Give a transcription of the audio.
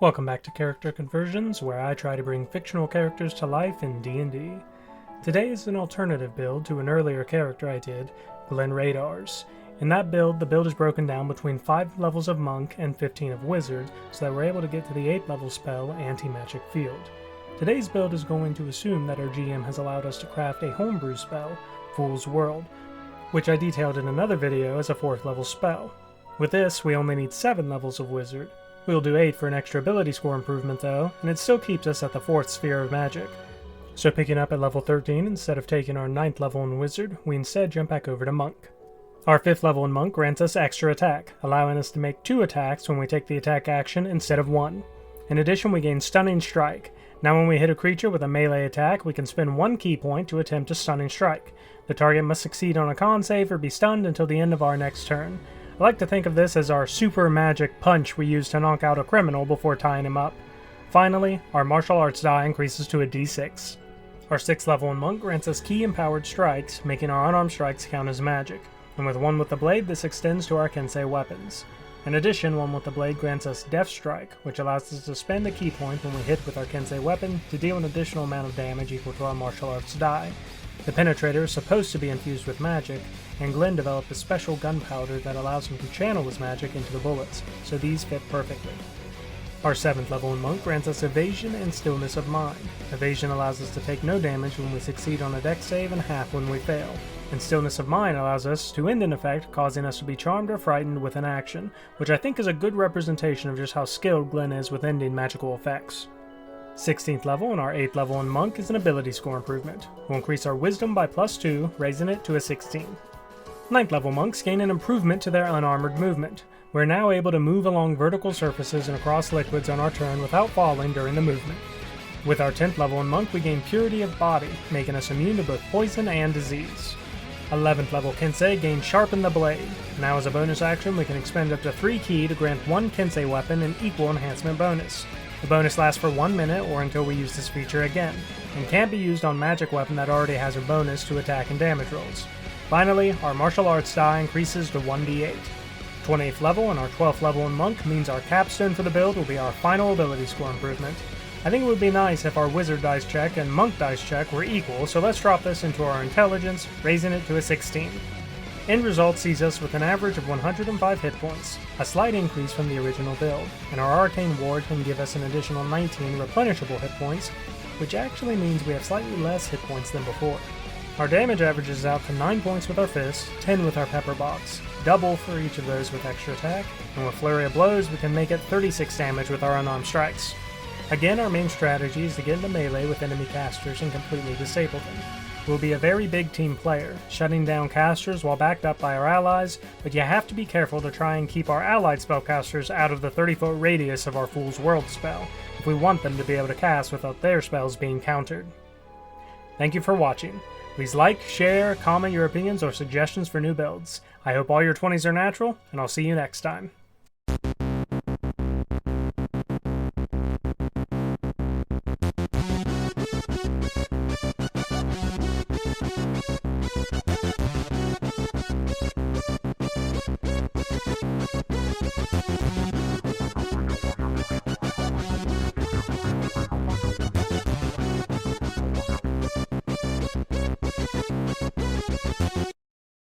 Welcome back to Character Conversions, where I try to bring fictional characters to life in D&D. Today is an alternative build to an earlier character I did, Glen Radar's. In that build, the build is broken down between 5 levels of Monk and 15 of Wizard, so that we're able to get to the 8th level spell, Anti-Magic Field. Today's build is going to assume that our GM has allowed us to craft a Homebrew spell, Fool's World, which I detailed in another video as a 4th level spell. With this, we only need 7 levels of Wizard. We'll do 8 for an extra ability score improvement though, and it still keeps us at the 4th sphere of magic. So picking up at level 13 instead of taking our 9th level in Wizard, we instead jump back over to Monk. Our 5th level in Monk grants us extra attack, allowing us to make 2 attacks when we take the attack action instead of 1. In addition, we gain Stunning Strike. Now when we hit a creature with a melee attack, we can spend 1 key point to attempt a Stunning Strike. The target must succeed on a con save or be stunned until the end of our next turn. I like to think of this as our super magic punch we use to knock out a criminal before tying him up. Finally, our martial arts die increases to a d6. Our 6th level in Monk grants us key empowered strikes, making our unarmed strikes count as magic. And with one with the blade, this extends to our Kensei weapons. In addition, one with the blade grants us Death Strike, which allows us to spend a key point when we hit with our Kensei weapon to deal an additional amount of damage equal to our martial arts die. The Penetrator is supposed to be infused with magic, and Glenn developed a special gunpowder that allows him to channel his magic into the bullets, so these fit perfectly. Our 7th level in Monk grants us Evasion and Stillness of Mind. Evasion allows us to take no damage when we succeed on a dex save and half when we fail, and Stillness of Mind allows us to end an effect, causing us to be charmed or frightened with an action, which I think is a good representation of just how skilled Glenn is with ending magical effects. 16th level and our 8th level in Monk is an ability score improvement. We'll increase our Wisdom by +2, raising it to a 16. 9th level Monks gain an improvement to their unarmored movement. We're now able to move along vertical surfaces and across liquids on our turn without falling during the movement. With our 10th level in Monk we gain Purity of Body, making us immune to both poison and disease. 11th level Kensei gains Sharpen the Blade. Now as a bonus action we can expend up to 3 ki to grant 1 Kensei weapon an equal enhancement bonus. The bonus lasts for 1 minute or until we use this feature again, and can't be used on magic weapon that already has a bonus to attack and damage rolls. Finally, our martial arts die increases to 1d8. 28th level and our 12th level in Monk means our capstone for the build will be our final ability score improvement. I think it would be nice if our Wizard dice check and Monk dice check were equal, so let's drop this into our intelligence, raising it to a 16. End result sees us with an average of 105 hit points, a slight increase from the original build, and our Arcane Ward can give us an additional 19 replenishable hit points, which actually means we have slightly less hit points than before. Our damage averages out to 9 points with our fist, 10 with our pepper box, double for each of those with extra attack, and with Flurry of Blows we can make it 36 damage with our unarmed strikes. Again, our main strategy is to get into melee with enemy casters and completely disable them. We'll be a very big team player, shutting down casters while backed up by our allies, but you have to be careful to try and keep our allied spellcasters out of the 30-foot radius of our Fool's World spell, if we want them to be able to cast without their spells being countered. Thank you for watching. Please like, share, comment your opinions or suggestions for new builds. I hope all your 20s are natural, and I'll see you next time.